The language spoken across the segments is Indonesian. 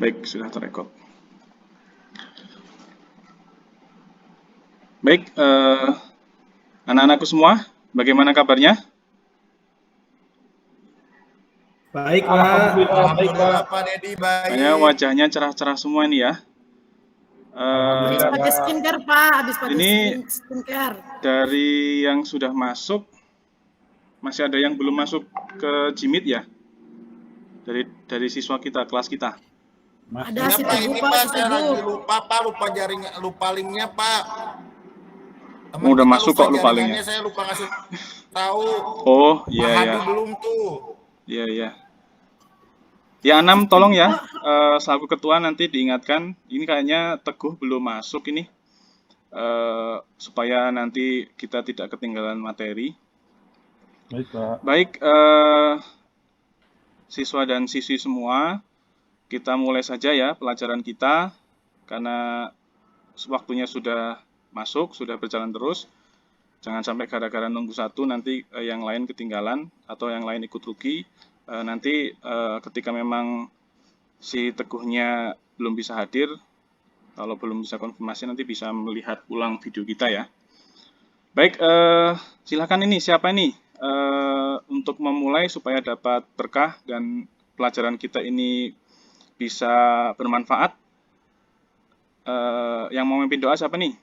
Baik, sudah terekod. Baik, anak-anakku semua, bagaimana kabarnya? Baik, Pak. Alhamdulillah, baik, Alhamdulillah Pak. Pak Dedi Kayaknya baik. wajahnya cerah-cerah semua ini ya. Alhamdulillah, Habis pakai Pak. skincare, Pak. Habis pakai Ini skincare. dari yang sudah masuk, masih ada yang belum masuk ke Jimit ya? Dari siswa kita, kelas kita. Ada Iya si Pak, Teguh, ini Pak. Pak Si saya lagi Teguh. lupa Pak, lupa linknya Pak. Teman Udah kita masuk lupa kok, lupa jaringannya, linknya. saya lupa ngasih tahu. Oh, Pak iya Hadi ya. belum tuh. Iya ya. Ya Anam, tolong ya, selaku ketua nanti diingatkan. Ini kayaknya Teguh belum masuk ini, supaya nanti kita tidak ketinggalan materi. Baik, Pak. Baik, siswa dan siswi semua, kita mulai saja ya pelajaran kita, karena waktunya sudah masuk, sudah berjalan terus. Jangan sampai gara-gara nunggu satu nanti yang lain ketinggalan atau yang lain ikut rugi. Nanti ketika memang si Teguhnya belum bisa hadir, kalau belum bisa konfirmasi nanti bisa melihat ulang video kita ya. Baik, silakan ini siapa ini untuk memulai supaya dapat berkah dan pelajaran kita ini bisa bermanfaat. Yang mau memimpin doa siapa nih?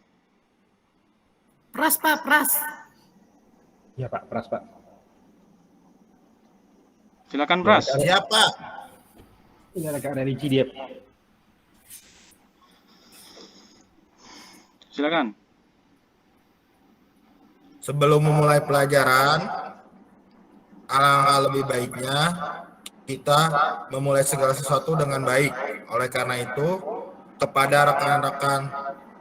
Pras, Pak. Pras. Iya, Pak. Pras, Pak. Silakan Pras. Siapa? Ini ada Kak Riki dia. Silakan. Sebelum memulai pelajaran, alangkah lebih baiknya kita memulai segala sesuatu dengan baik. Oleh karena itu, kepada rekan-rekan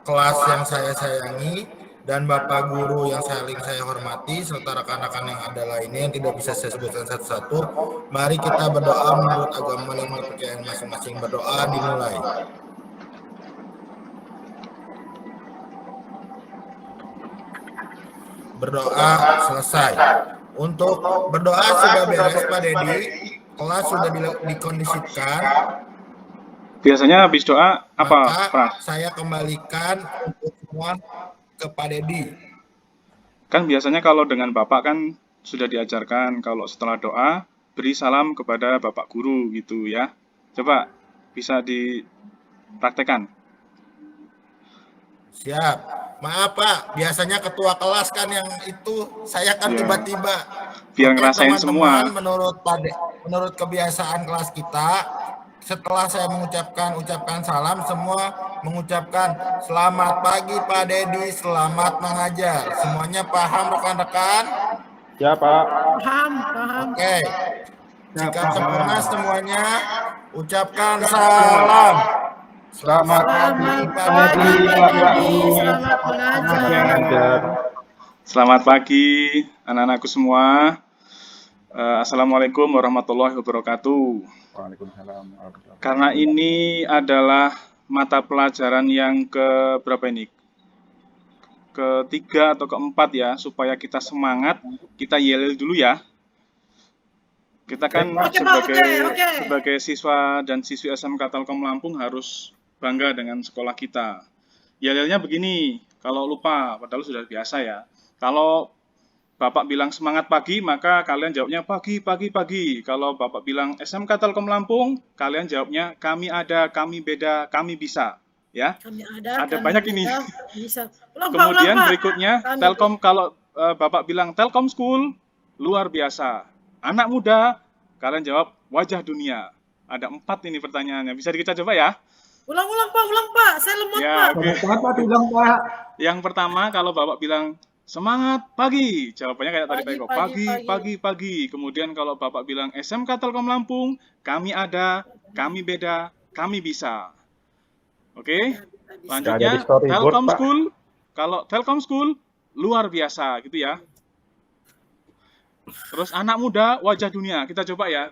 kelas yang saya sayangi dan Bapak Guru yang saya hormati serta rekan-rekan yang ada lainnya yang tidak bisa saya sebutkan satu-satu, mari kita berdoa menurut agama dan kepercayaan masing-masing. Berdoa dimulai. Berdoa selesai. Untuk berdoa sudah beres Pak Dedi, kelas sudah dikondisikan. Biasanya habis doa apa, Maka Pras? saya kembalikan untuk semua ke Pak Dedi. Kan biasanya kalau dengan Bapak kan sudah diajarkan kalau setelah doa beri salam kepada Bapak Guru gitu ya. Coba bisa dipraktekkan. Siap. Maaf Pak, biasanya ketua kelas kan yang itu, saya kan Iya. tiba-tiba. Biar Oke, ngerasain semua. teman-teman, menurut kebiasaan kelas kita, setelah saya ucapkan salam, semua mengucapkan selamat pagi Pak Dedi, selamat mengajar. Semuanya paham rekan-rekan? Ya, Pak. Paham. Oke. Ya, Jika paham. sempurna semuanya, ucapkan salam. Selamat Selamat Pak pagi, Dedi. Pak Dedi. Selamat mengajar. mengajar. Selamat pagi anak-anakku semua. Assalamualaikum warahmatullahi wabarakatuh. Waalaikumsalam. Karena ini adalah mata pelajaran yang ke berapa ini? Ketiga atau keempat ya, supaya kita semangat, kita yel dulu ya. Kita kan Oke, Pak. Oke. sebagai siswa dan siswi SMK Telkom Lampung harus bangga dengan sekolah kita. Yel-yelnya begini, kalau lupa, padahal sudah biasa ya. Kalau Bapak bilang semangat pagi, maka kalian jawabnya pagi, pagi, pagi. Kalau Bapak bilang SMK Telkom Lampung, kalian jawabnya kami ada, kami beda, kami bisa. Ya, Kami ada kami banyak ini. Bisa. Ulang, Pak, Kemudian ulang, Pak. berikutnya, Kami- Telkom, kalau Bapak bilang Telkom School, luar biasa. Anak muda, kalian jawab wajah dunia. Ada 4 ini pertanyaannya. Bisa kita coba ya? Ulang, Pak. Saya lemot, Ya, Pak. oke. Selamat ulang, Pak. Yang pertama, kalau Bapak bilang semangat pagi, jawabannya kayak tadi Pak Eko. Pagi, Pagi. Kemudian kalau Bapak bilang SMK Telkom Lampung, kami ada, kami beda, kami bisa. Oke? Lanjutnya, Jadi storyboard, Telkom Pak. School. Kalau Telkom School, luar biasa gitu ya. Terus anak muda, wajah dunia. Kita coba ya,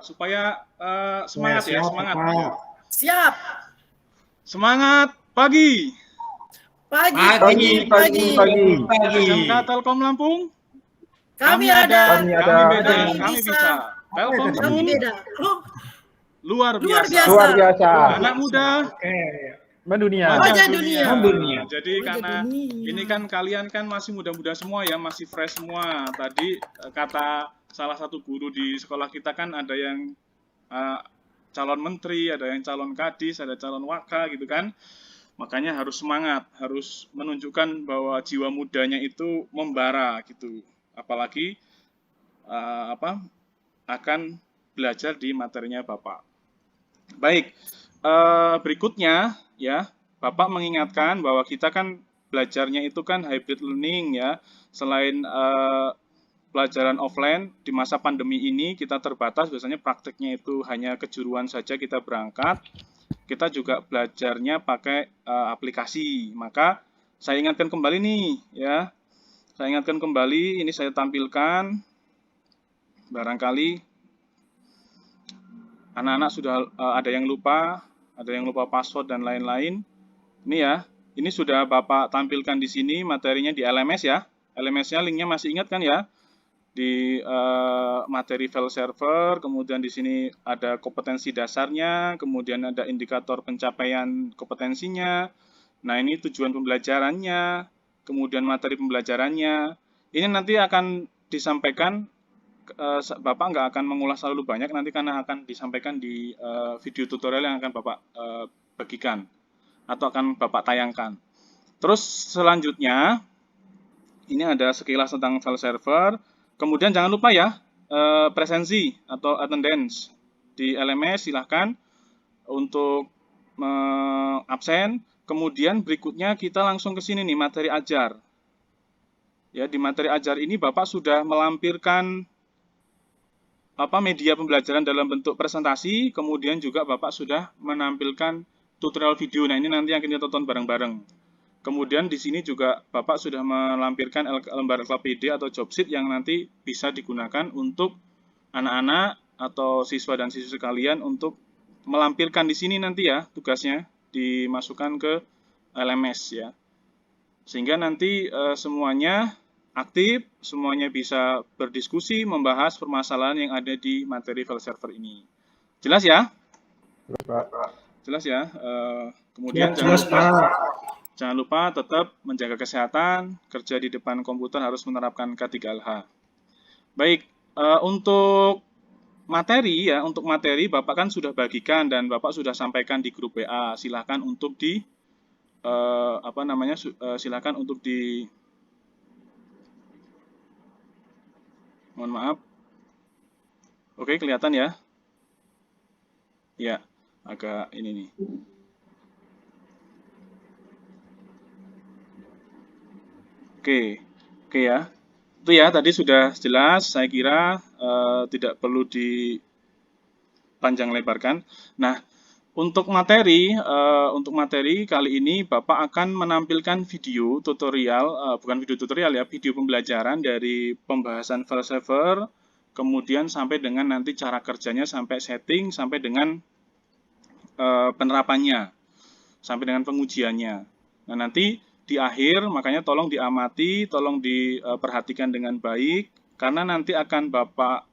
supaya semangat ya, semangat. Siap. Semangat pagi. Pagi. SMK Telkom Lampung, Kami ada. kami beda, kami kami bisa. bisa. Telkom Kami School, beda. Oh, luar Luar biasa. biasa. Luar biasa. Anak muda, Oke. Mendunia. Wajah dunia. Mendunia. Jadi Wajah karena dunia. ini kan kalian kan masih muda-muda semua ya, masih fresh semua. Tadi kata salah satu guru di sekolah kita kan ada yang calon menteri, ada yang calon kadis, ada calon waka gitu kan. Makanya harus semangat, harus menunjukkan bahwa jiwa mudanya itu membara gitu. Apalagi akan belajar di materinya Bapak. Baik, berikutnya ya, Bapak mengingatkan bahwa kita kan belajarnya itu kan hybrid learning ya. Selain pelajaran offline di masa pandemi ini kita terbatas, biasanya prakteknya itu hanya kejuruan saja kita berangkat. Kita juga belajarnya pakai aplikasi. Maka saya ingatkan kembali nih ya. Saya ingatkan kembali, ini saya tampilkan. Barangkali anak-anak sudah ada yang lupa password dan lain-lain. Ini ya, ini sudah Bapak tampilkan di sini materinya di LMS ya. LMS-nya linknya masih ingat kan ya? Di materi file server, kemudian di sini ada kompetensi dasarnya, kemudian ada indikator pencapaian kompetensinya. Nah, ini tujuan pembelajarannya, kemudian materi pembelajarannya. Ini nanti akan disampaikan, Bapak nggak akan mengulas terlalu banyak nanti karena akan disampaikan di video tutorial yang akan Bapak bagikan atau akan Bapak tayangkan. Terus selanjutnya, ini ada sekilas tentang file server. Kemudian jangan lupa ya, presensi atau attendance di LMS silahkan untuk absen. Kemudian berikutnya kita langsung ke sini nih, materi ajar. Ya, di materi ajar ini Bapak sudah melampirkan media pembelajaran dalam bentuk presentasi, kemudian juga Bapak sudah menampilkan tutorial video. Nah, ini nanti yang kita tonton bareng-bareng. Kemudian di sini juga Bapak sudah melampirkan lembar LKPD atau job sheet yang nanti bisa digunakan untuk anak-anak atau siswa dan siswi sekalian untuk melampirkan di sini nanti ya, tugasnya dimasukkan ke LMS ya. Sehingga nanti semuanya aktif, semuanya bisa berdiskusi, membahas permasalahan yang ada di materi file server ini. Jelas ya? Jelas ya? Kemudian jangan lupa tetap menjaga kesehatan, kerja di depan komputer harus menerapkan K3LH. Baik, untuk materi ya, untuk materi Bapak kan sudah bagikan dan Bapak sudah sampaikan di grup WA. Silahkan untuk di silahkan untuk di mohon maaf. Oke, kelihatan ya? Ya, agak ini nih. Oke ya. Itu ya, tadi sudah jelas, saya kira tidak perlu dipanjang lebarkan. Nah, untuk materi kali ini Bapak akan menampilkan video tutorial, bukan video tutorial ya, video pembelajaran dari pembahasan file server, kemudian sampai dengan nanti cara kerjanya, sampai setting, sampai dengan penerapannya, sampai dengan pengujiannya. Nah, nanti di akhir, makanya tolong diamati, tolong diperhatikan dengan baik, karena nanti akan Bapak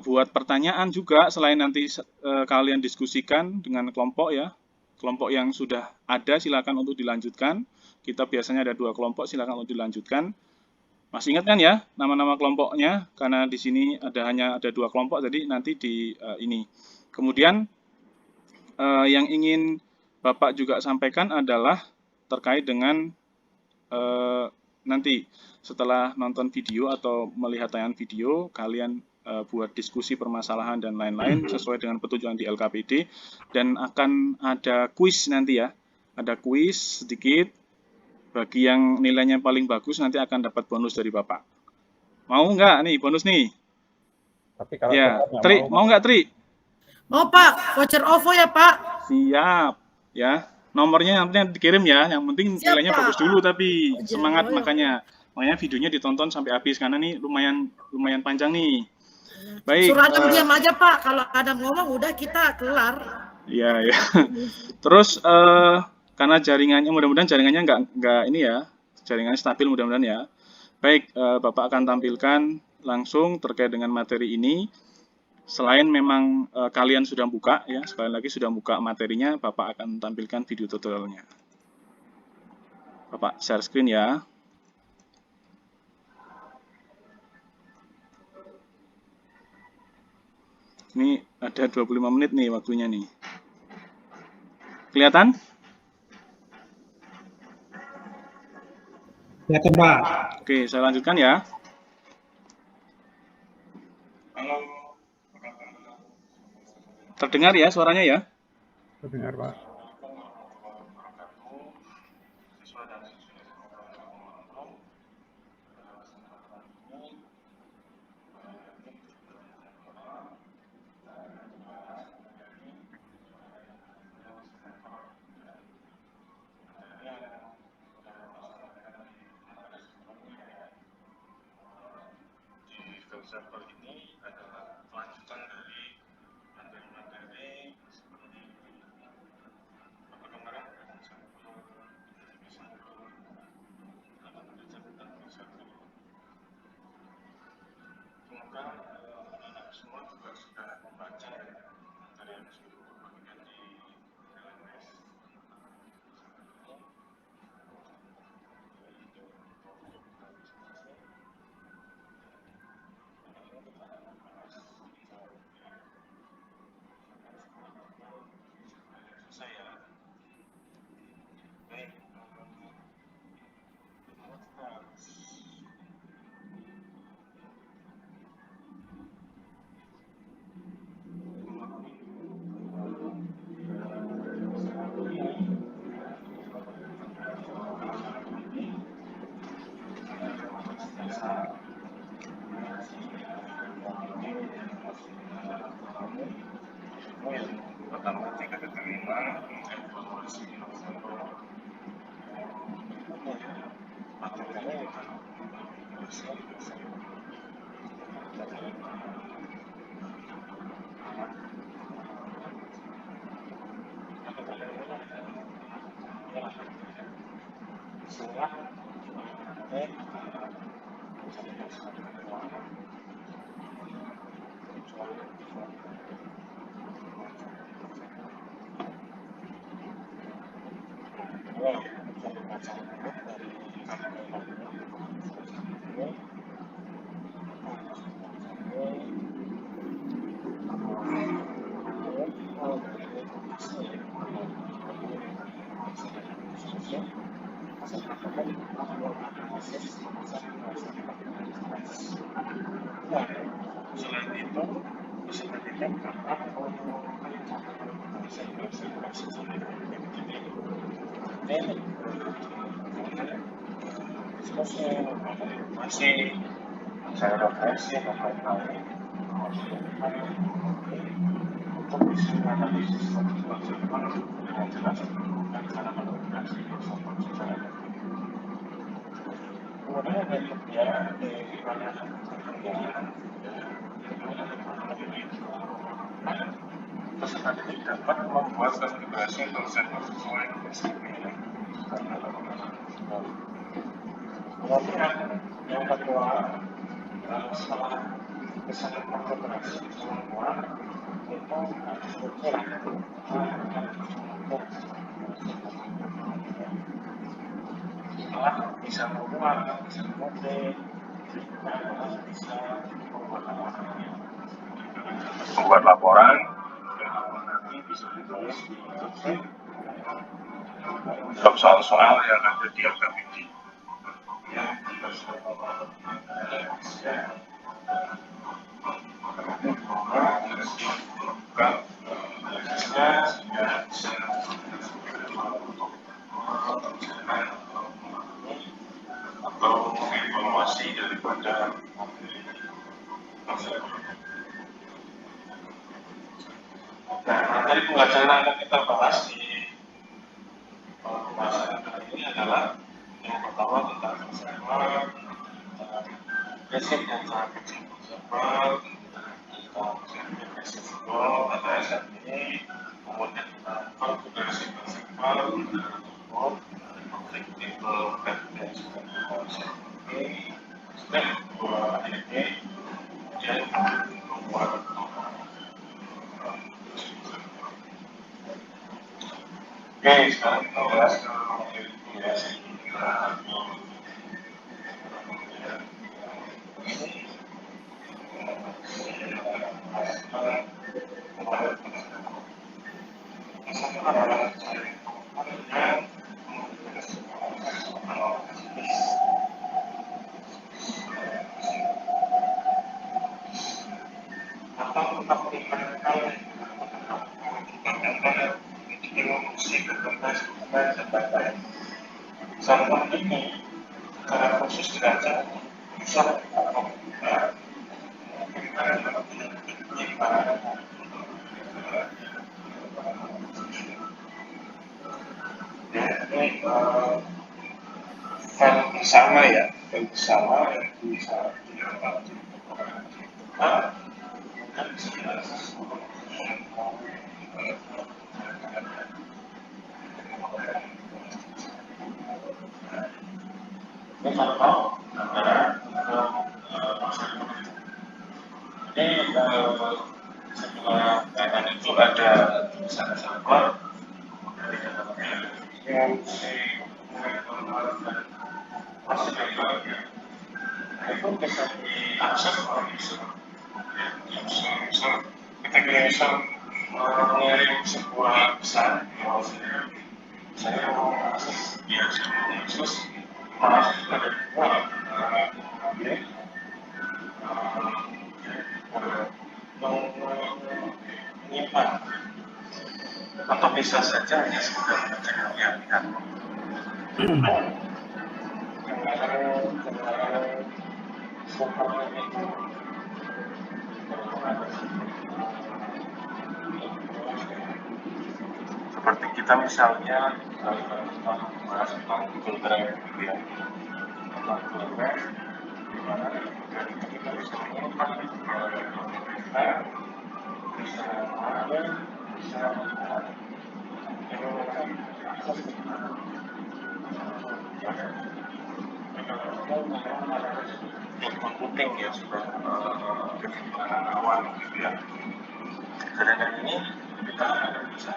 buat pertanyaan juga, selain nanti kalian diskusikan dengan kelompok ya, kelompok yang sudah ada silakan untuk dilanjutkan. Kita biasanya ada 2 kelompok, silakan untuk dilanjutkan. Masih ingat kan ya nama-nama kelompoknya? Karena di sini hanya ada 2 kelompok, jadi nanti di ini. Kemudian yang ingin Bapak juga sampaikan adalah terkait dengan nanti setelah nonton video atau melihat tayangan video, kalian buat diskusi permasalahan dan lain-lain sesuai dengan petunjuk di LKPD, dan akan ada kuis nanti ya, ada kuis sedikit. Bagi yang nilainya paling bagus nanti akan dapat bonus dari Bapak. Mau nggak nih bonus nih? Tapi kalau ya, Tri, mau nggak Tri? Mau Pak, voucher OVO ya Pak. Siap ya. Nomornya nanti dikirim ya, yang penting Siap, nilainya Pak. bagus dulu, tapi semangat Oh, makanya videonya ditonton sampai habis karena nih lumayan panjang nih. Baik. Suruh diam aja Pak, kalau ada ngomong udah kita kelar. Iya ya. Terus karena jaringannya, mudah-mudahan jaringannya nggak ini ya, jaringannya stabil mudah-mudahan ya. Baik, Bapak akan tampilkan langsung terkait dengan materi ini. Selain memang kalian sudah buka ya, sekali lagi sudah buka materinya, Bapak akan tampilkan video tutorialnya. Bapak share screen ya. Ini ada 25 menit nih waktunya nih. Kelihatan? Kelihatan, Pak. Oke, saya lanjutkan ya. Terdengar ya suaranya ya? Terdengar, Pak. Server ini adalah kelanjutan dari materi-materi seperti apa kemarin semoga anak-anak semua juga sudah membaca materi yang sudah dibagikan di LMS. Pertama, tingkat kelima, evaluasi Selain itu, peserta didik dapat masih saya referensi untuk bisa menganalisis dengan jelas dan cara menggunakan kemudian berikutnya di mana peserta didik dapat membuat konfigurasi untuk server sesuai kemudian yang kedua setelah kesalahan konfigurasi semua itu harus berkurang setelah bisa membuat bisa mengupdate bisa membuat laporan nanti bisa ditulis di jawab soal-soal yang ada di LKPD yang kita sudah atau evaluasi daripada materi pembelajaran yang kita bahas di pembahasan kali ini adalah yang pertama tentang server, basic dan cara kerja server, tentang accessible atau SMB, kemudian tentang konfigurasi server, konflik table dan sebagainya. Step 2 ini kemudian membuat Oke, sekarang kita bahas ke ya. Sampah ini secara khusus derajat bisa file bersama ya, file bersama yang bisa didapat dan bisa diakses. Ini contoh antara ini setelah data itu ada tulisan sampel yang itu bisa diakses oleh user. Ketika user mengirim sebuah pesan, saya mau akses, ya saya mau akses ada dua objek menyimpan atau bisa saja hanya sekedar mengecek lihat. Seperti kita misalnya membahas tentang Google Drive gitu ya, tentang Google Drive di mana dari kita bisa menyimpan kita bisa computing ya, sudah ketimpangan awal gitu ya. Sedangkan ini kita bisa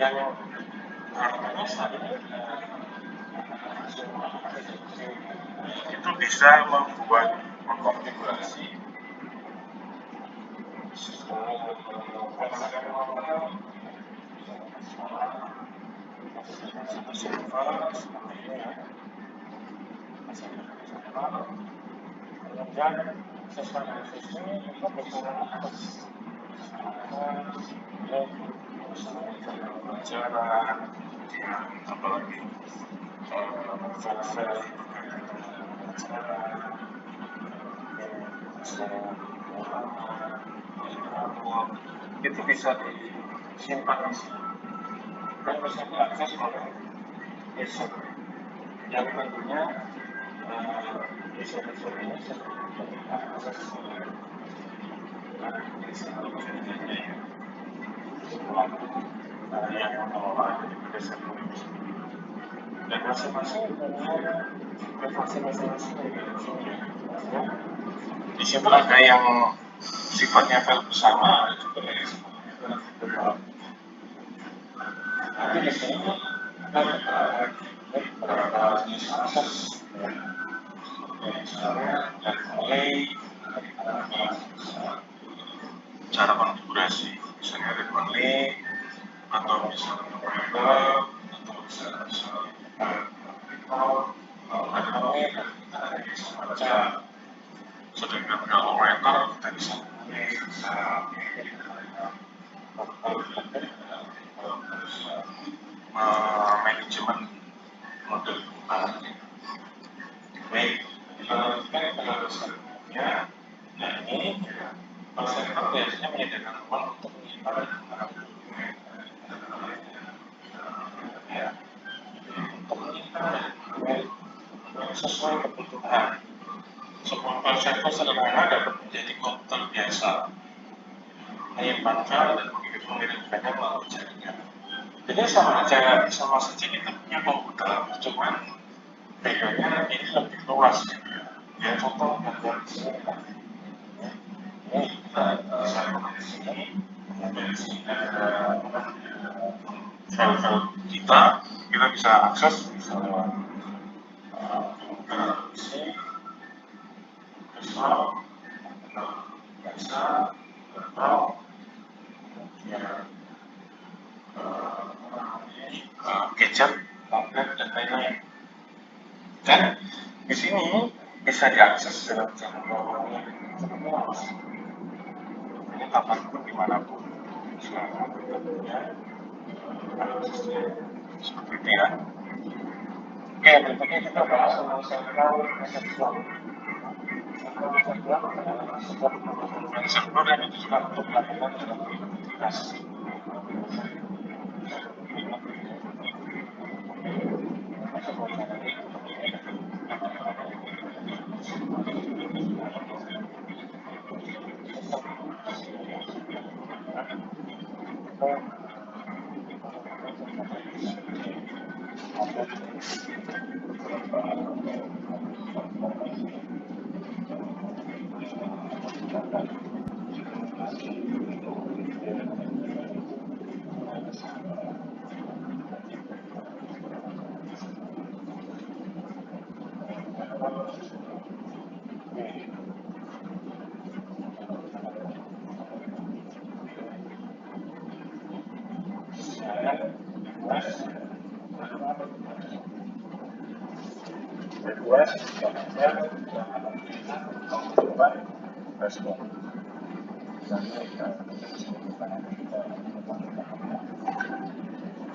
yang harapannya saat ini itu bisa membuat mengkonfigurasi kemudian sistem ini itu bisa pelajaran, kemudian apalagi file-file itu bisa disimpan di sini dan bisa diakses oleh user yang tentunya user ini akses yang mengelola desa dan masing-masing punya privasi masing-masing di situ ada yang sifatnya file bersama, ada juga yang sifatnya tapi di sini ada beberapa jenis akses misalnya dari mulai cara konfigurasi misalnya read only atau misalnya web atau misalnya ada semacam. Sedangkan kalau writer kita bisa manajemen model bahan. Baik, ya, nah ini sektor biasanya menyediakan ruang untuk menyimpan sesuai kebutuhan. Semua file sederhana dapat menjadi komputer biasa, menyimpan file dan mengirimkannya melalui jaringan. Jadi sama saja kita punya komputer, cuman bedanya ini lebih luas. Ya contoh gambar di sini. Ini kita bisa lihat di sini. dari sini file-file kita bisa akses bisa lewat isi visual bisa atau gadget, tablet dan lain-lain. Dan di sini bisa diakses dalam jangkauan yang luas. Ini kapanpun dimanapun selama kita punya aksesnya seperti itu ya. Oke, berikutnya kita bahas tentang sentral reseptor. Sentral reseptor adalah sebuah reseptor yang ditujukan untuk melakukan suatu aktivitas.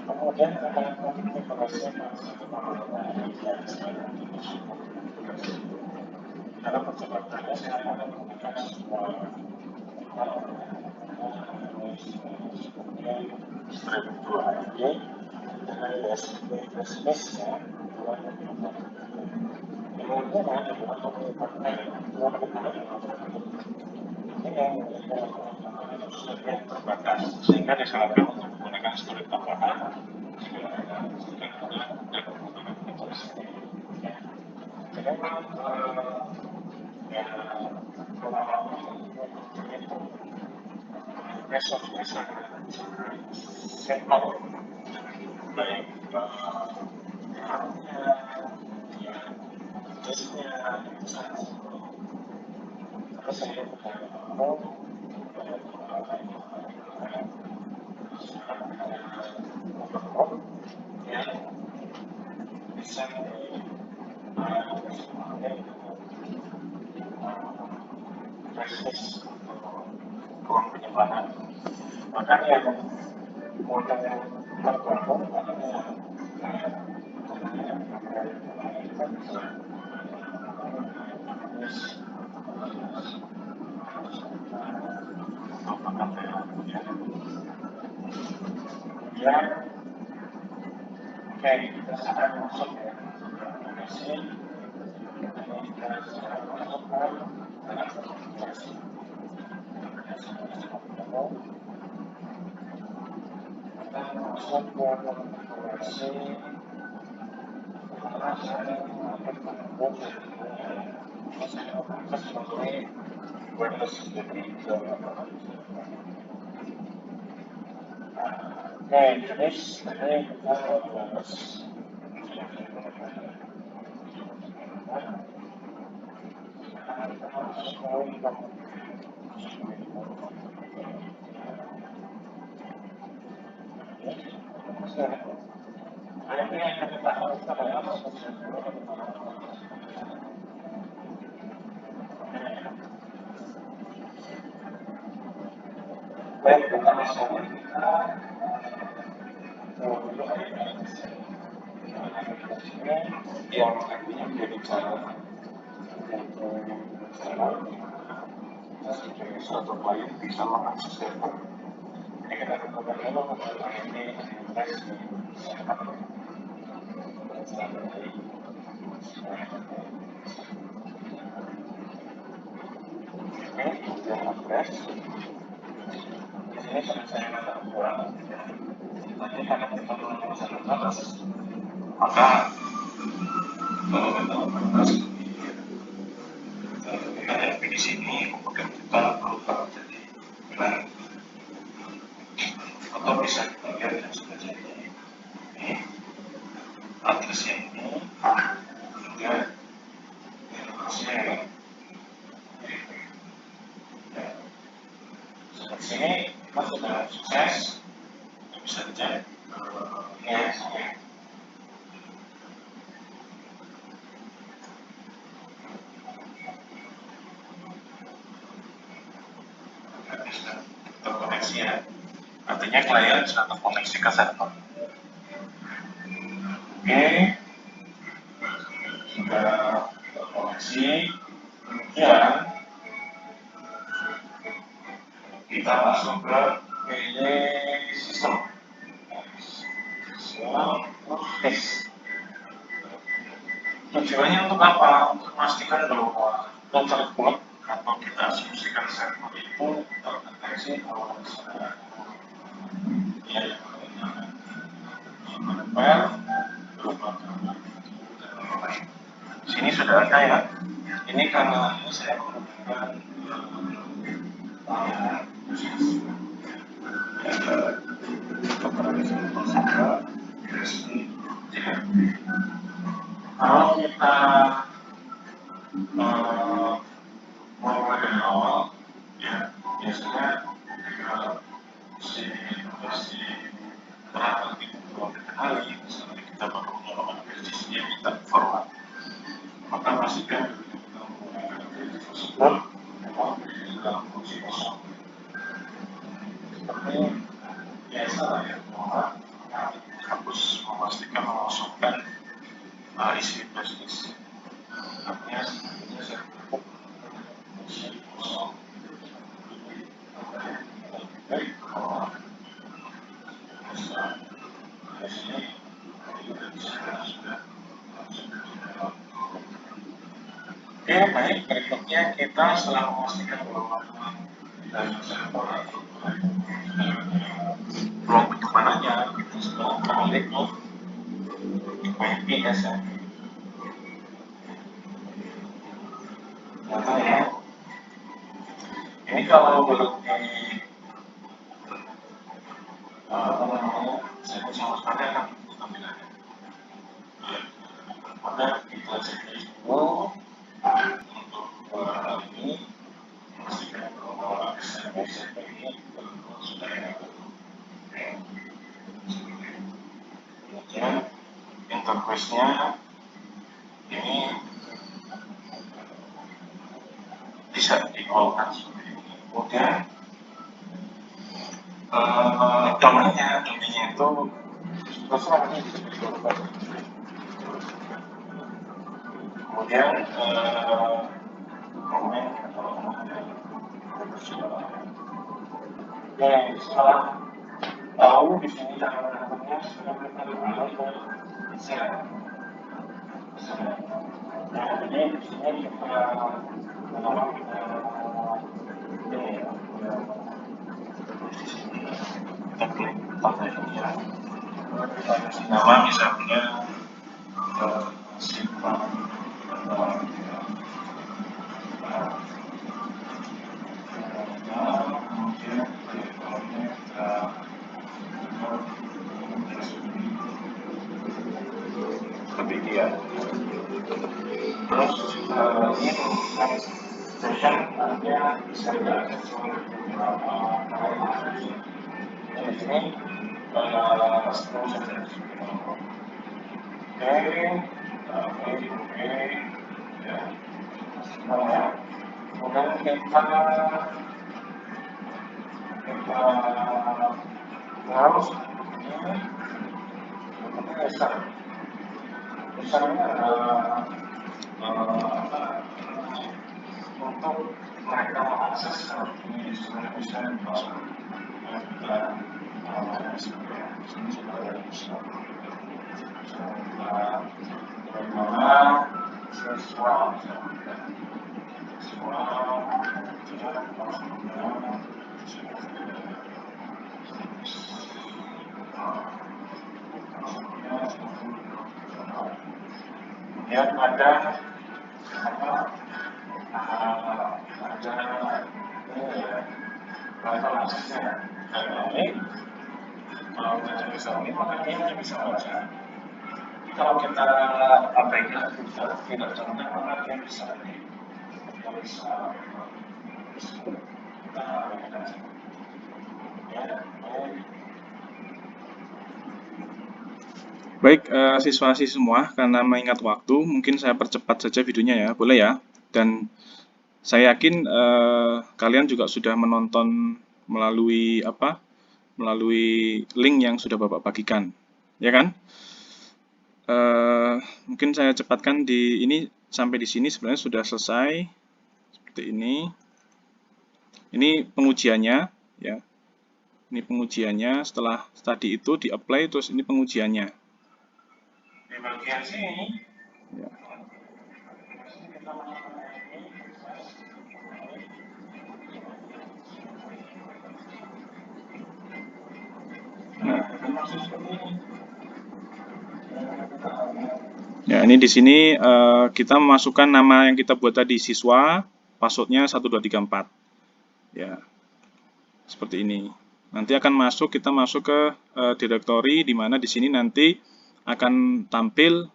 Kemudian dalam percepatannya saya akan menggunakan sebuah strip 2AG dengan basis-nya kemudian untuk menggunakan ini yang terbatas sehingga disarankan untuk menggunakan storage tambahan besok sampel baik terus saya mau yang bisa proses ruang penyimpanan. Bahkan yang model yang terbangun ya, oke, kita akan masuk ya sini kita akan masuk jenis ini kita bahas baik dengan masalah kita yang artinya menjadi cara untuk suatu klien bisa mengakses server. Jadi kita kembali dulu mengenai ini ini sudah saya buat. Nanti karena kita menggunakan satu batas, maka kita lihat di sini kemudian kita berubah menjadi benar. Di sini kita sudah sukses, kita bisa cek yes, oke. Terkoneksi ya, artinya klien sudah terkoneksi ke server. Oke, sudah terkoneksi. Kemudian kita masuk ke PJ sistem. Tes. Tujuannya untuk apa? Untuk memastikan bahwa local boot atau kita asumsikan server itu terdeteksi kalau misalnya ya menempel berupa sini sudah ada ya. Ini karena saya menggunakan kalau kita mulai dari awal ya biasanya si perangkat itu beberapa kali misalnya kita baru melakukan versi kita forward, maka pastikan kita menggunakan versi tersebut memang di dalam fungsi kosong seperti biasa ya, bahwa harus memastikan mengosongkan isi flashdisk. Artinya sebenarnya saya cukup isi kosong. Baik, kalau di sini kita bisa sudah. Oke, baik. Berikutnya kita setelah memastikan bahwa dari server atau blok itu mananya, kita setelah klik IP ya. Contohnya, ini kalau belum di saya sama sekali akan tampilannya. Maka kita cek dulu untuk hal ini, memastikan bahwa SMS ini sudah ada. Kemudian interface-nya ini bisa di-on seperti ini. Kemudian domainnya itu terserah ini bisa diubah. Kemudian domain ya setelah tahu di sini cara menggunakannya sudah berkali-kali saya. Nah, jadi di sini kita menolak ini ya. Kita klik pada ini ya. Kita kasih nama misalnya simpan kemudian seperti ini ya. Terus ini session artinya bisa diakses oleh beberapa aplikasi. Di sini seterusnya saja. Oke, ya. Kemudian kita harus ini misalnya adalah untuk mereka mengakses ini sebenarnya bisa masuk kita sini sudah ada bagaimana sesuatu tidak maksudnya kemudian ada ini ya level aksesnya ini kalau kita bisa ini maka dia bisa baca. Kalau kita abaikan tidak terlihat maka dia bisa kita abaikan. Baik, siswa-siswi semua, karena mengingat waktu, mungkin saya percepat saja videonya ya, boleh ya? Dan saya yakin kalian juga sudah menonton melalui apa? Melalui link yang sudah Bapak bagikan, ya kan? Mungkin saya cepatkan di ini sampai di sini sebenarnya sudah selesai seperti ini. Ini pengujiannya, ya. Ini pengujiannya. Setelah tadi itu di-apply, terus ini pengujiannya. Di bagian sini, Ya. Ya, ini di sini kita memasukkan nama yang kita buat tadi, siswa, passwordnya 1234. Ya, seperti ini. Nanti akan masuk, kita masuk ke directory, di mana di sini nanti akan tampil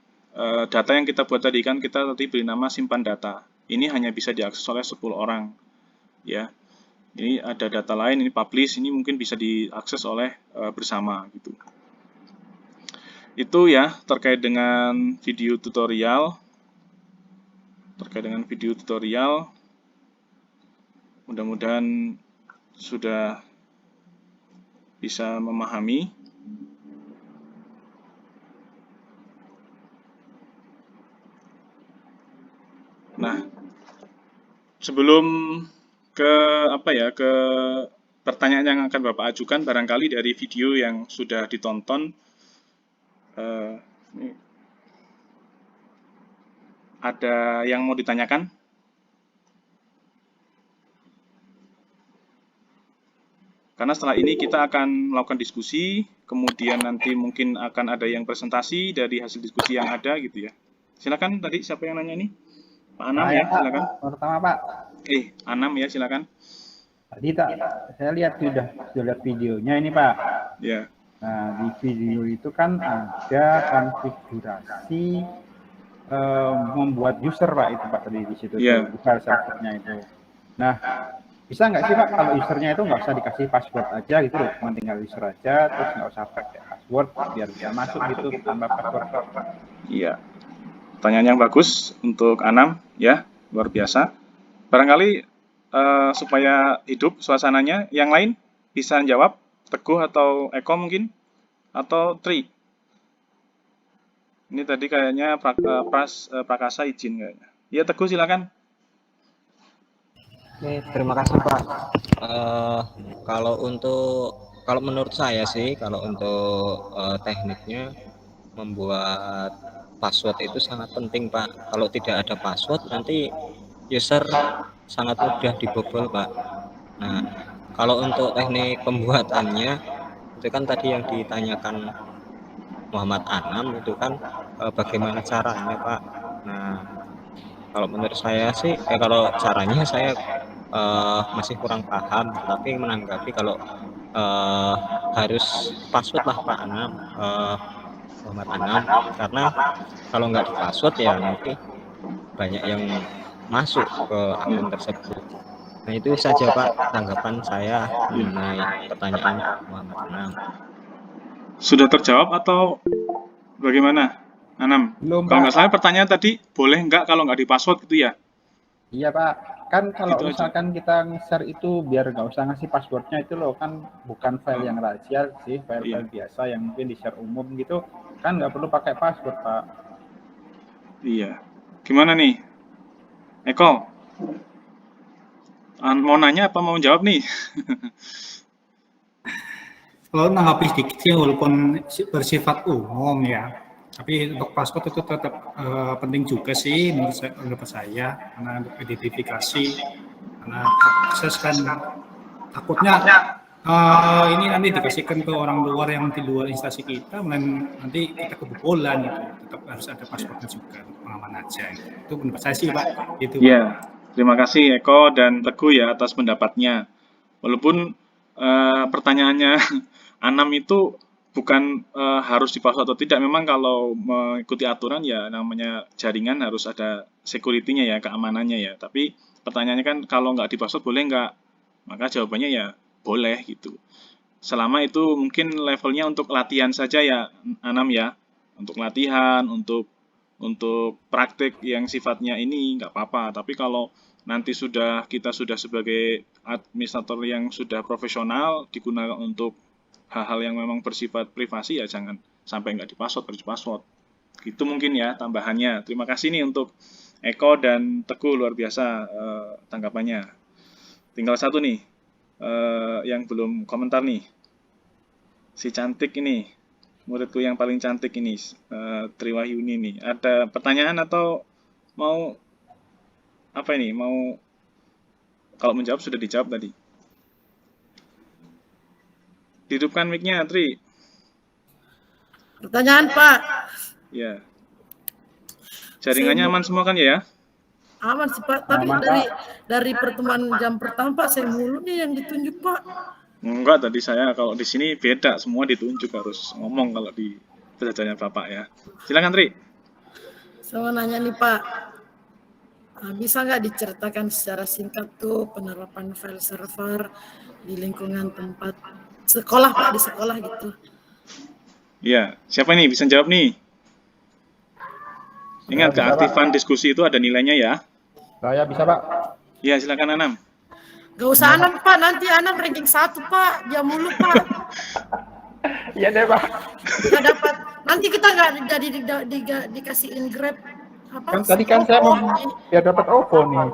data yang kita buat tadi, kan kita tadi beri nama simpan data. Ini hanya bisa diakses oleh 10 orang. Ya, ini ada data lain, ini publish, ini mungkin bisa diakses oleh bersama gitu. Itu ya terkait dengan video tutorial. Mudah-mudahan sudah bisa memahami. Nah, sebelum ke ke pertanyaan yang akan Bapak ajukan, barangkali dari video yang sudah ditonton ini ada yang mau ditanyakan? Karena setelah ini kita akan melakukan diskusi, kemudian nanti mungkin akan ada yang presentasi dari hasil diskusi yang ada gitu ya. Silakan, tadi siapa yang nanya ini? Pak Anam ya, silakan. Pertama Pak. Anam ya, silakan. Tadi saya lihat sudah lihat videonya ini Pak. Ya. Nah, di video itu kan ada konfigurasi membuat user Pak, itu Pak tadi di situ buka servernya itu. Nah, bisa nggak sih Pak kalau usernya itu nggak usah dikasih password aja gitu loh, cuma tinggal user aja, terus nggak usah pakai password biar bisa masuk gitu tanpa password? Iya, pertanyaan yang bagus untuk Anam ya, luar biasa. Barangkali supaya hidup suasananya, yang lain bisa jawab, Teguh atau Eko mungkin, atau Tri. Ini tadi kayaknya Prakasa izin kayaknya. Ya Teguh silakan. Oke, terima kasih Pak. Kalau menurut saya sih, kalau untuk tekniknya membuat password itu sangat penting Pak. Kalau tidak ada password nanti user sangat mudah dibobol Pak. Nah, kalau untuk teknik pembuatannya itu kan tadi yang ditanyakan Muhammad Anam itu kan bagaimana caranya Pak. Nah, kalau menurut saya sih kalau caranya saya masih kurang paham, tapi menanggapi kalau harus password lah Pak Anam, Muhammad Anam, karena kalau nggak di password ya nanti banyak yang masuk ke akun tersebut. Nah, itu saja Pak tanggapan saya mengenai pertanyaan Muhammad Anam. Sudah terjawab atau bagaimana, Anam? Belum, kalau Pak. nggak salah pertanyaan tadi, boleh nggak kalau nggak di password gitu ya? Iya Pak, kan kalau Gitu misalkan kita nge-share itu biar nggak usah ngasih passwordnya itu loh, kan bukan file yang rahasia sih, file-file biasa yang mungkin di-share umum gitu, kan nggak perlu pakai password Pak. Iya. Gimana nih, Eko? Mau nanya apa mau jawab nih? Kalau nanggapi sedikit sih, walaupun bersifat umum ya, tapi untuk password itu tetap penting juga sih menurut saya, karena untuk identifikasi, karena akses kan takutnya ini nanti dikasihkan ke orang luar yang di luar instansi kita, nanti kita kebobolan gitu. Tetap harus ada passwordnya juga untuk pengaman aja. Itu menurut saya sih Pak. Gitu. Iya, terima kasih Eko dan Teguh ya atas pendapatnya. Walaupun pertanyaannya Anam itu bukan harus di password atau tidak, memang kalau mengikuti aturan ya namanya jaringan harus ada security-nya ya, keamanannya ya. Tapi pertanyaannya kan kalau nggak di password boleh nggak? Maka jawabannya ya boleh gitu. selama itu mungkin levelnya untuk latihan saja ya, Anam ya. Untuk latihan, untuk praktik yang sifatnya ini nggak apa-apa. Tapi kalau nanti kita sudah sebagai administrator yang sudah profesional digunakan untuk hal-hal yang memang bersifat privasi ya jangan sampai nggak di-password. Gitu mungkin ya tambahannya. Terima kasih nih untuk Eko dan Teguh, luar biasa tanggapannya. Tinggal satu nih yang belum komentar nih. Si cantik ini, muridku yang paling cantik ini, Triwahyuni nih. Ada pertanyaan atau mau apa ini? Mau kalau menjawab sudah dijawab tadi. Hidupkan mic-nya, Tri. Pertanyaan Pak. Ya. Jaringannya aman semua kan ya? Aman sih Pak, tapi dari pertemuan jam pertama Pak, saya mulu nih yang ditunjuk Pak. Enggak, tadi saya kalau di sini beda, semua ditunjuk harus ngomong kalau di belajarnya Bapak ya. Silakan Tri. Saya mau nanya nih Pak, bisa nggak diceritakan secara singkat tuh penerapan file server di lingkungan tempat sekolah Pak, di sekolah gitu? Iya, siapa nih bisa jawab nih? Ingat, keaktifan diskusi itu ada nilainya ya. Saya bisa Pak. Iya, silakan Anam. Gak usah Anam Pak, nanti Anam ranking 1 Pak, dia mulu Pak. Iya deh Pak. Nggak dapat, nanti kita nggak jadi dikasihin Grab. Kan tadi kan saya mau biar dapat OVO nih.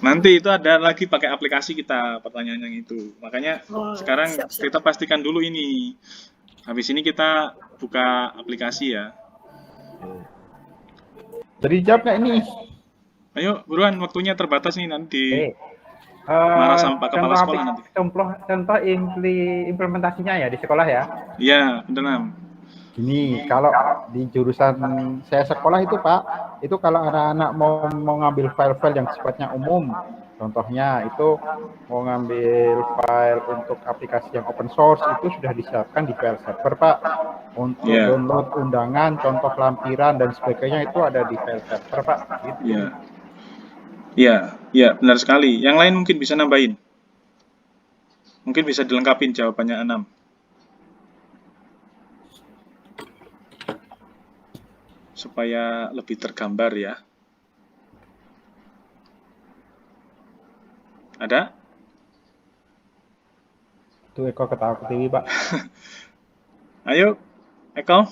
Nanti itu ada lagi pakai aplikasi kita pertanyaan yang itu. Makanya sekarang siap. Kita pastikan dulu ini. Habis ini kita buka aplikasi ya. Jadi jawab nggak ini? Ayo buruan, waktunya terbatas nih nanti. Marah sama kepala sekolah nanti. Contoh implementasinya ya di sekolah ya? Iya, benar. Gini, kalau di jurusan saya sekolah itu Pak, itu kalau anak-anak mau ngambil file-file yang sifatnya umum, contohnya itu mau ngambil file untuk aplikasi yang open source, itu sudah disiapkan di file server Pak. Untuk download undangan, contoh lampiran dan sebagainya itu ada di file server Pak. Gitu. Iya, benar sekali. Yang lain mungkin bisa nambahin. Mungkin bisa dilengkapin jawabannya Anam. Supaya lebih tergambar ya. Ada? Tuh Eko ketawa ke TV Pak. Ayo, Eko.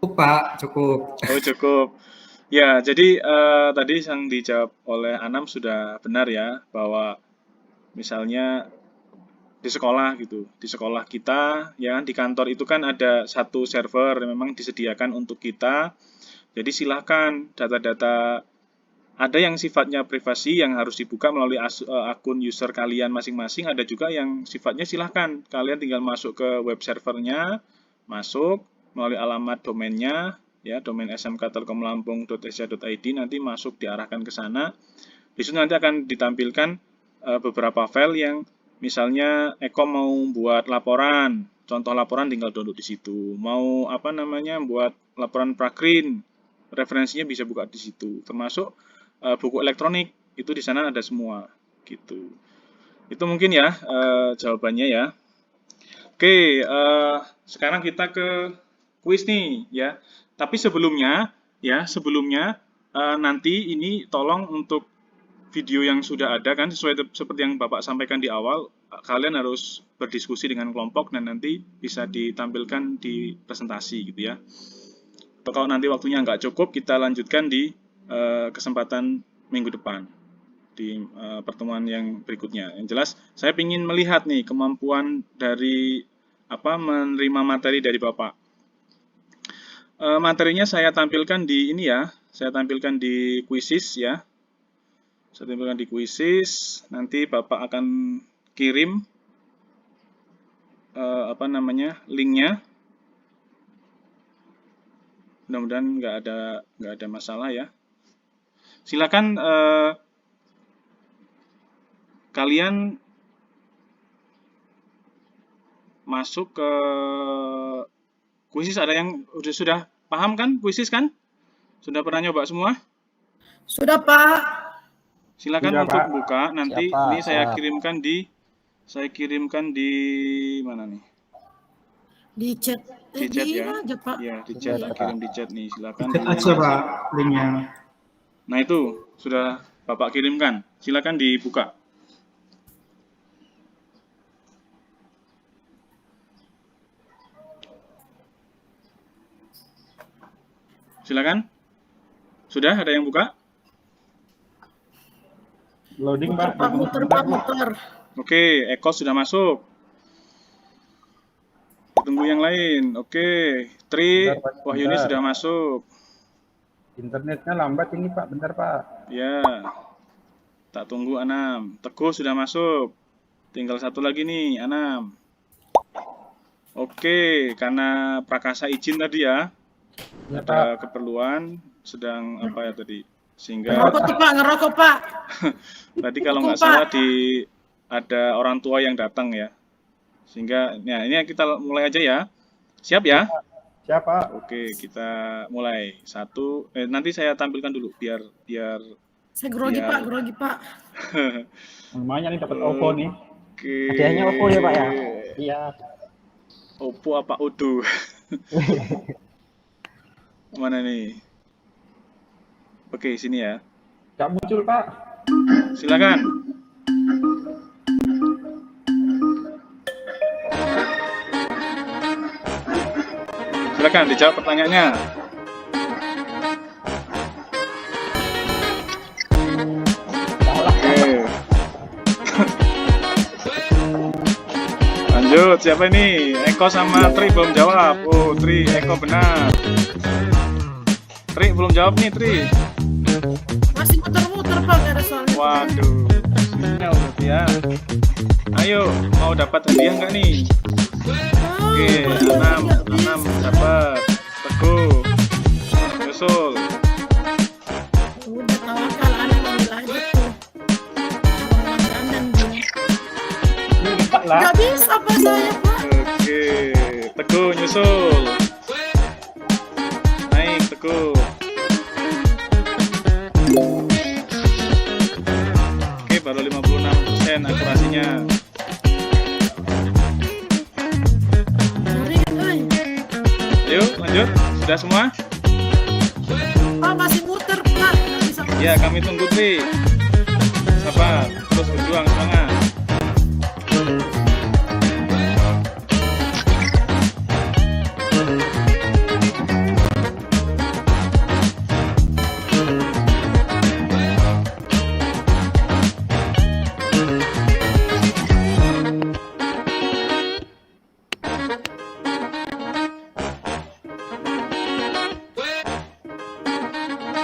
Pak, cukup. Oh, cukup. Ya, jadi tadi yang dijawab oleh Anam sudah benar ya, bahwa misalnya di sekolah gitu, di sekolah kita ya, di kantor itu kan ada satu server yang memang disediakan untuk kita. Jadi silahkan data-data ada yang sifatnya privasi yang harus dibuka melalui akun user kalian masing-masing, ada juga yang sifatnya silahkan kalian tinggal masuk ke web servernya, masuk melalui alamat domainnya ya, domain smktelkomlampung.sc.id, nanti masuk diarahkan ke sana. Di situ nanti akan ditampilkan beberapa file yang misalnya Eko mau buat laporan, contoh laporan tinggal download di situ. Mau buat laporan prakrin, referensinya bisa buka di situ. Termasuk buku elektronik itu di sana ada semua gitu. Itu mungkin ya jawabannya ya. Oke, sekarang kita ke kuis nih ya. Tapi sebelumnya nanti ini tolong untuk video yang sudah ada kan seperti yang Bapak sampaikan di awal, kalian harus berdiskusi dengan kelompok dan nanti bisa ditampilkan di presentasi gitu ya. Atau kalau nanti waktunya nggak cukup, kita lanjutkan di kesempatan minggu depan di pertemuan yang berikutnya. Yang jelas saya ingin melihat nih kemampuan dari menerima materi dari Bapak. Materinya saya tampilkan di ini ya, saya tampilkan di Quizzes ya. Saya tampilkan di Quizzes, nanti Bapak akan kirim linknya. Mudah-mudahan nggak ada masalah ya. Silakan kalian masuk ke Quizzes. Ada yang sudah paham kan Quizzes kan? Sudah pernah nyoba semua? Sudah Pak. Silakan untuk buka. Nanti ini saya kirimkan di Saya kirimkan di mana nih? Di chat. Di chat Di ya. aja, Pak. Ya, di chat, tak kirim di chat nih. Silakan. Chat aja Pak linknya. Nah, itu sudah Bapak kirimkan. Silakan dibuka. Silakan. Sudah ada yang buka? Loading Pak. Pak, muter. Oke, Eko sudah masuk. Tunggu yang lain. Oke, Tri, Bentar, Pak, Wahyuni bentar. sudah masuk. Internetnya lambat ini Pak, bentar Pak. Ya, tak tunggu Anam. Teguh sudah masuk. Tinggal satu lagi nih, Anam. Oke, karena Prakasa izin tadi ya. Ya, Ada keperluan, sedang apa ya tadi. Sehingga Ngerokok tuh Pak, ngerokok Pak. tadi kalau nggak Pak. salah ada orang tua yang datang ya. Sehingga, ya ini kita mulai aja ya. Siap ya? Siapa? Oke, kita mulai. Nanti saya tampilkan dulu biar Saya grogi Biar- Pak, grogi Pak. Lumayan nih dapat Oppo nih. Oke. Hadiahnya Oppo ya Pak ya? Iya. Oppo apa Udo? Mana nih? Oke, sini ya. Gak muncul Pak. Silakan. Silakan dijawab pertanyaannya. Oke. Lanjut, siapa ini? Eko sama Tri belum jawab. Oh, Tri, Eko benar. Tri belum jawab nih, Tri. Masih muter-muter Pak, gak ada soalnya. Waduh, sinyal berarti ya. Ayo, mau dapat hadiah nggak nih? Oke, enam dapat. Teguh, nyusul. Udah tawakal, aneh ambil aja tuh. Abang dandan dia. Pak lah. Gak bisa Pak saya Pak. Oke, Teguh nyusul. Naik Teguh. Oke, baru 56% akurasinya. Sorry, ay. Ayo, lanjut. Sudah semua? Pak masih muter Pak. Gak bisa Pak. Ya, kami tunggu Tri. Sabar, terus berjuang, semangat.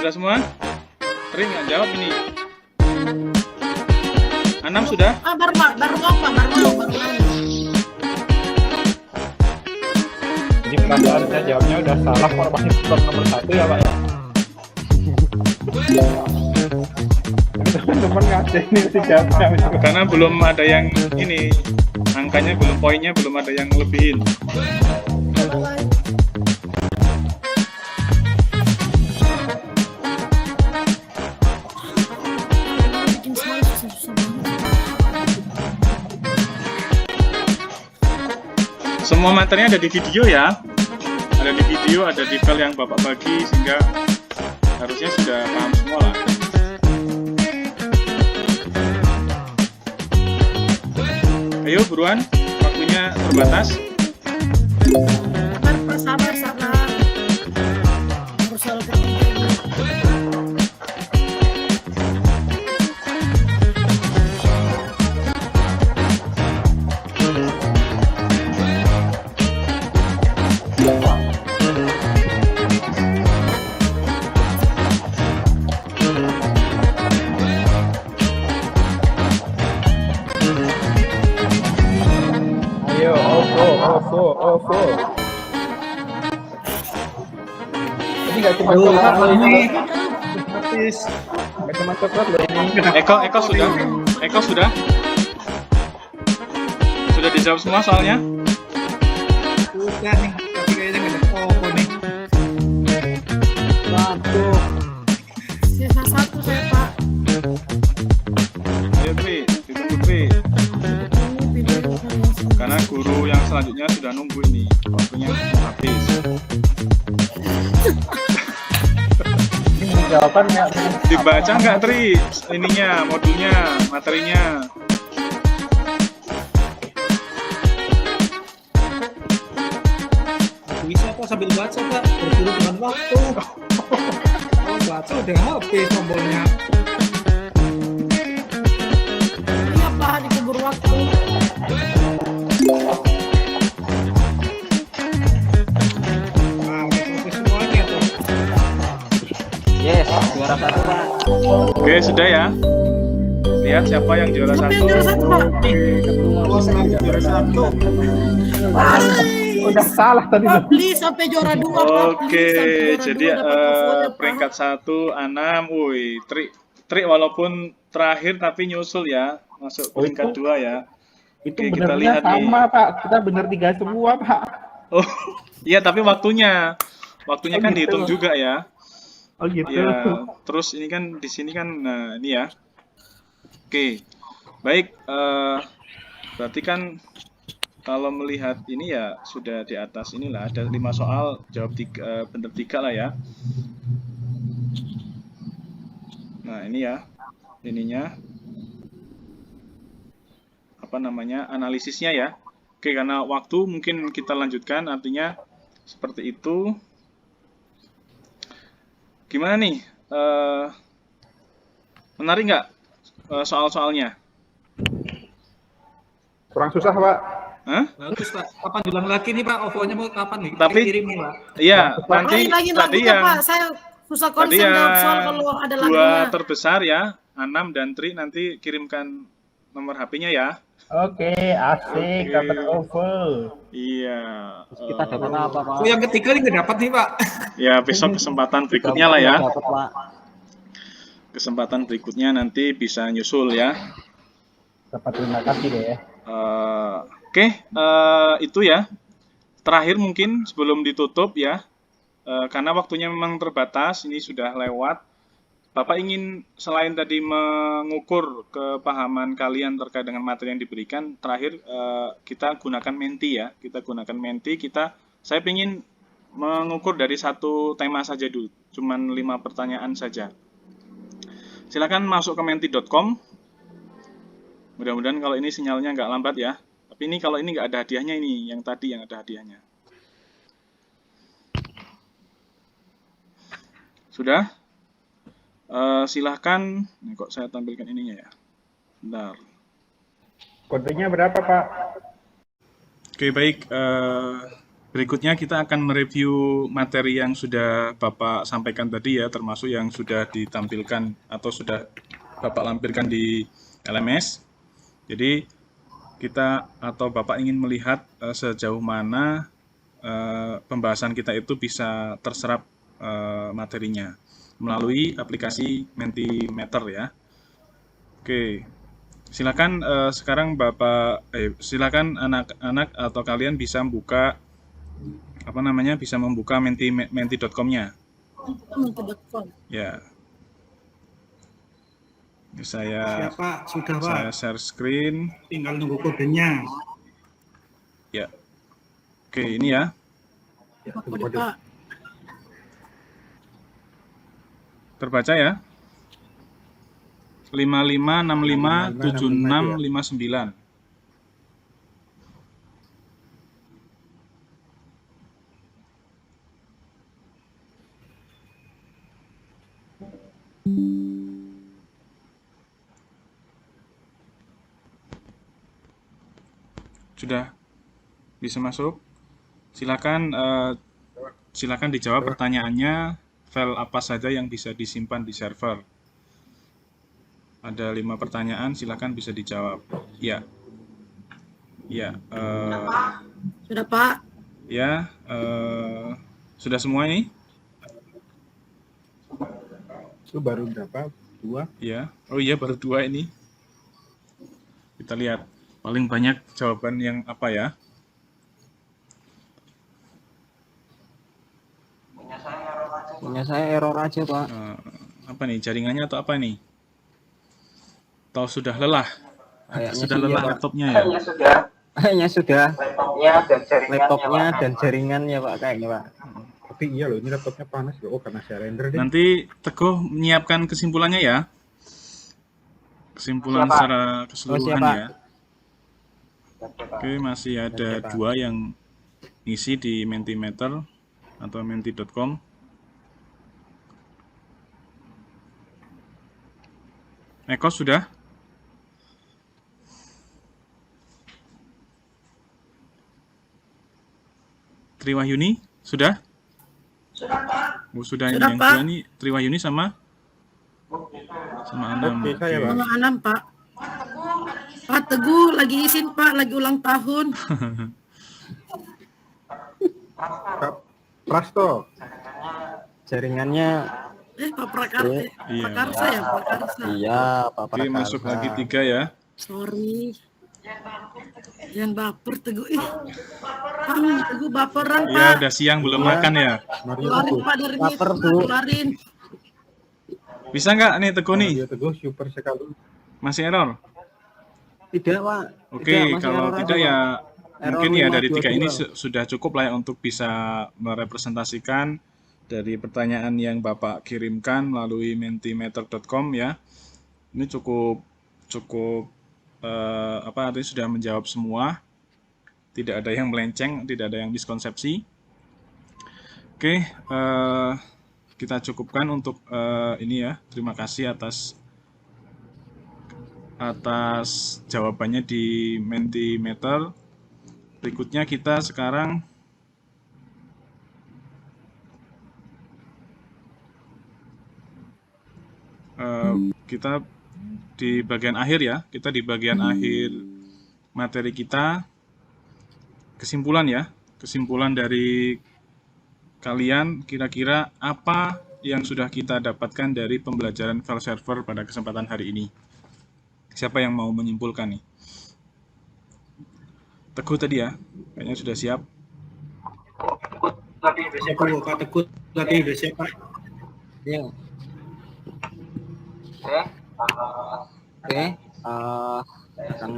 Sudah semua? Tri nggak jawab ini. Anam sudah? Ah, baru mau Pak. Jadi perasaan saya jawabnya udah salah, korbannya bukan nomor 1 ya Pak ya. Teman-teman ngasih nih si jawabnya. Karena belum ada yang ini, angkanya belum, poinnya belum ada yang lebihin. Bikin selalu susah banget. Semua materinya ada di video ya. Ada di video, ada di file yang Bapak bagi, sehingga harusnya sudah paham semua lah. Ayo buruan, waktunya terbatas. Sabar. Harus selalu ketiga. Ayo, Oppo. Ini nggak cuma coklat loh ini. Nggak cuma coklat loh ini. Eko sudah? Eko sudah? Sudah dijawab semua soalnya? Udah nih, tapi kayaknya nggak ada Oppo nih. Waduh. Sisa satu saya Pak. Ayo Tri, ditunggu Tri. Tunggu selanjutnya sudah nunggu ini, waktunya habis. Ini jawaban nggak? Dibaca nggak Tri ininya, modulnya, materinya? Bisa kok sambil baca Pak, berburu dengan waktu. Kalau baca udah habis tombolnya. Iya Pak, dikubur waktu. Nah, itu semuanya tuh. Yes, juara 1 Pak. Oke, sudah ya. Lihat siapa yang juara Siapa satu. yang juara 1 Pak? Juara 1. Udah salah tadi. Pak, please sampai juara 2 Pak. Oke, Please, sampai juara jadi 2 dapat infonya, Pak. peringkat 1 Anam, woi, Tri walaupun terakhir tapi nyusul ya, masuk Oh, peringkat itu- 2 ya. Itu Oke, kita benar-benar lihat nih. sama Pak. Kita benar 3 semua Pak. Oh, iya tapi waktunya Oh, kan gitu. dihitung juga ya. Oh gitu. Ya, terus ini kan di sini kan, nah ini ya. Oke, baik. Berarti kan kalau melihat ini ya sudah di atas inilah ada 5 soal, jawab 3, benar 3 lah ya. Nah ini ya, ininya apa namanya analisisnya ya. Oke, karena waktu mungkin kita lanjutkan, artinya seperti itu. Gimana nih? Menarik nggak soal-soalnya? Kurang susah Pak. Hah? Bagus Pak. Kapan diulang lagi nih Pak? OVO-nya mau kapan nih? Tapi- Kirim nih Pak. Iya, nanti Lagi tadi ya, yang Pak. Saya susah tadi konsen jawab soal yang kalau ada 2 lagunya. terbesar ya, Anam dan Tri, nanti kirimkan nomor HP-nya ya. Oke, asik, Oke. dapat OVO. Iya. Kita dapat apa Pak? Oh, yang ketiga nih nggak dapat nih Pak. Ya, besok kesempatan berikutnya lah ya. Dapat Pak. Kesempatan berikutnya nanti bisa nyusul ya. Dapat, terima kasih deh ya. Oke, itu ya. Terakhir mungkin sebelum ditutup ya, karena waktunya memang terbatas, ini sudah lewat. Bapak ingin selain tadi mengukur kepahaman kalian terkait dengan materi yang diberikan, terakhir kita gunakan Menti ya. Kita gunakan Menti, saya ingin mengukur dari satu tema saja dulu, cuman 5 pertanyaan saja. Silakan masuk ke menti.com. Mudah-mudahan kalau ini sinyalnya nggak lambat ya. Tapi ini kalau ini nggak ada hadiahnya, ini yang tadi yang ada hadiahnya. Sudah? Silahkan. Ini kok saya tampilkan ininya ya. Bentar. Kodenya berapa Pak? Oke, baik. Berikutnya kita akan mereview materi yang sudah Bapak sampaikan tadi ya, termasuk yang sudah ditampilkan atau sudah Bapak lampirkan di LMS. Jadi kita atau Bapak ingin melihat sejauh mana pembahasan kita itu bisa terserap materinya melalui aplikasi Mentimeter ya. Oke. Silakan sekarang Bapak silakan anak-anak atau kalian bisa membuka bisa membuka menti.com-nya. Menti.com. Ya. Ini saya Siapa? Sudah Pak. saya share screen. Tinggal nunggu kodenya. Ya. Oke, ini ya. Kode Pak. Terbaca ya. 55657659. Sudah bisa masuk? Silakan silakan dijawab pertanyaannya, file apa saja yang bisa disimpan di server. Ada 5 pertanyaan, silakan bisa dijawab. Ya. Ya, Sudah Pak. ya, sudah semua ini? Itu baru berapa? 2? Ya. Oh iya, baru 2 ini. Kita lihat paling banyak jawaban yang apa ya? Punya saya error aja Pak. Apa nih, jaringannya atau apa nih? Atau sudah lelah? Kayaknya Sudah sih iya, lelah Pak. laptopnya ya? Kayaknya sudah. laptopnya dan jaringannya Pak kayaknya Pak. Tapi iya loh, ini laptopnya panas loh. Oh, karena saya render deh. Nanti Teguh menyiapkan kesimpulannya ya. Kesimpulan Siapa? secara keseluruhan siapa? ya. Oke, masih ada Siapa? 2 yang ngisi di Mentimeter atau menti.com. Eko sudah? Triwahyuni sudah? Sudah Pak. Oh, sudah. Sudah, Yang Pak. dua ini Triwahyuni sama Anam. Oke, saya, Pak. Sama Anam, Pak. Pak Teguh lagi izin, Pak, lagi ulang tahun. Kak Prasto. Jaringannya Pak Prakarsa, Iya. Prakarsa ya, Prakarsa. iya Pak Oke, masuk lagi 3 ya. Sorry. Yang baper Teguh. Bang, Teguh baperan, Iya, Pak. udah siang belum makan ya. Mario Keluarin, Teguh. Pak, dari Baper, Pak, Bu. keluarin. Bisa nggak nih Teguh nih? Mario Teguh super sekali. Masih error? tidak Pak. Oke, Tidak, masih kalau error tidak aja, ya Pak. Error mungkin ya dari 3 ini 522. sudah cukup lah ya untuk bisa merepresentasikan dari pertanyaan yang Bapak kirimkan melalui mentimeter.com ya. Ini cukup artinya sudah menjawab semua. Tidak ada yang melenceng, tidak ada yang miskonsepsi. Oke, kita cukupkan untuk ini ya. Terima kasih atas jawabannya di Mentimeter. Berikutnya kita sekarang kita di bagian akhir ya. Kita di bagian akhir materi kita. Kesimpulan ya. Kesimpulan dari kalian kira-kira apa yang sudah kita dapatkan dari pembelajaran file server pada kesempatan hari ini. Siapa yang mau menyimpulkan nih? Teguh tadi ya, kayaknya sudah siap. Pak Teguh tadi udah siap Pak. Iya. Oke, akan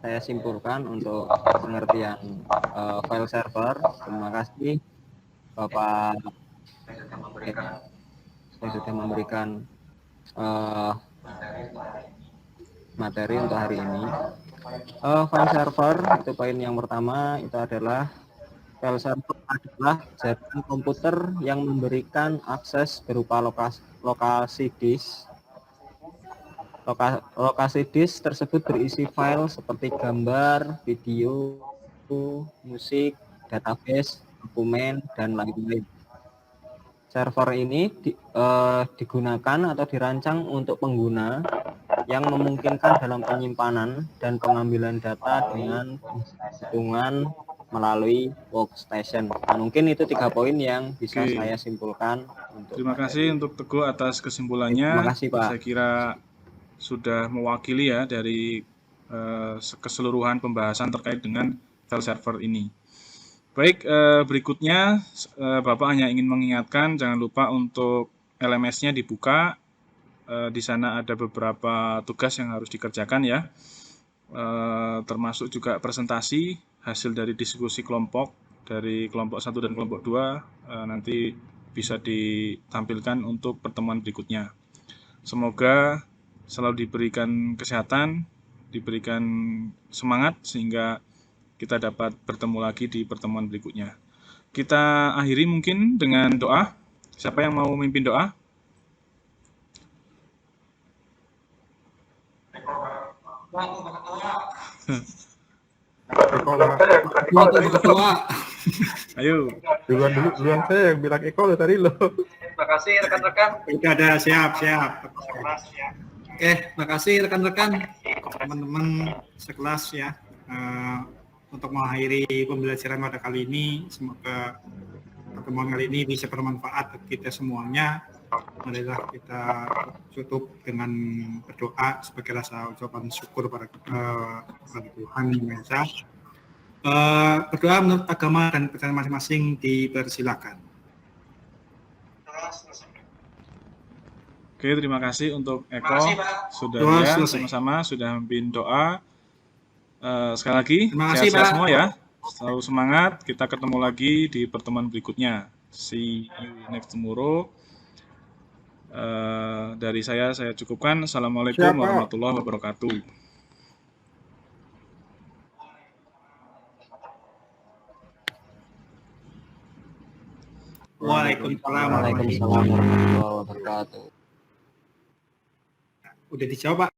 saya simpulkan untuk pengertian file server. Terima kasih Bapak. Saya sudah memberikan materi untuk hari ini. File server itu poin yang pertama itu adalah file server adalah jaringan komputer yang memberikan akses berupa lokasi disk. Lokasi disk tersebut berisi file seperti gambar, video, musik, database, dokumen, dan lain-lain. Server ini digunakan atau dirancang untuk pengguna yang memungkinkan dalam penyimpanan dan pengambilan data dengan hitungan melalui workstation. Nah, mungkin itu 3 poin yang bisa Oke. saya simpulkan. Terima kasih untuk Teguh atas kesimpulannya. Terima kasih, Pak. Saya kira sudah mewakili ya dari keseluruhan pembahasan terkait dengan file server ini. Baik, berikutnya Bapak hanya ingin mengingatkan jangan lupa untuk LMS-nya dibuka. Di sana ada beberapa tugas yang harus dikerjakan ya. Termasuk juga presentasi hasil dari diskusi kelompok dari kelompok 1 dan kelompok 2 nanti bisa ditampilkan untuk pertemuan berikutnya. Semoga selalu diberikan kesehatan, diberikan semangat sehingga kita dapat bertemu lagi di pertemuan berikutnya. Kita akhiri mungkin dengan doa. Siapa yang mau memimpin doa? Eko lah. Ketua. Ayo. Duluan saya yang bilang Eko lo tadi lo. Terima kasih rekan-rekan. Sudah ada siap. Makasih rekan-rekan, teman-teman sekelas ya, untuk mengakhiri pembelajaran pada kali ini. Semoga pertemuan kali ini bisa bermanfaat bagi kita semuanya. Marilah kita tutup dengan berdoa sebagai rasa ucapan syukur pada Tuhan Yang Maha Esa. Berdoa menurut agama dan percaya masing-masing dipersilakan. Oke, terima kasih untuk Eko. Terima kasih, Pak. Sudah Doa ya, selesai. sama-sama sudah memimpin doa. Sekali lagi, Terima kasih, sehat-sehat Pak. semua ya. Selalu semangat. Kita ketemu lagi di pertemuan berikutnya. See you next tomorrow. Dari saya cukupkan. Assalamualaikum Siap, Pak. warahmatullahi wabarakatuh. Waalaikumsalam. Waalaikumsalam warahmatullahi wabarakatuh. Udah dijawab, Pak.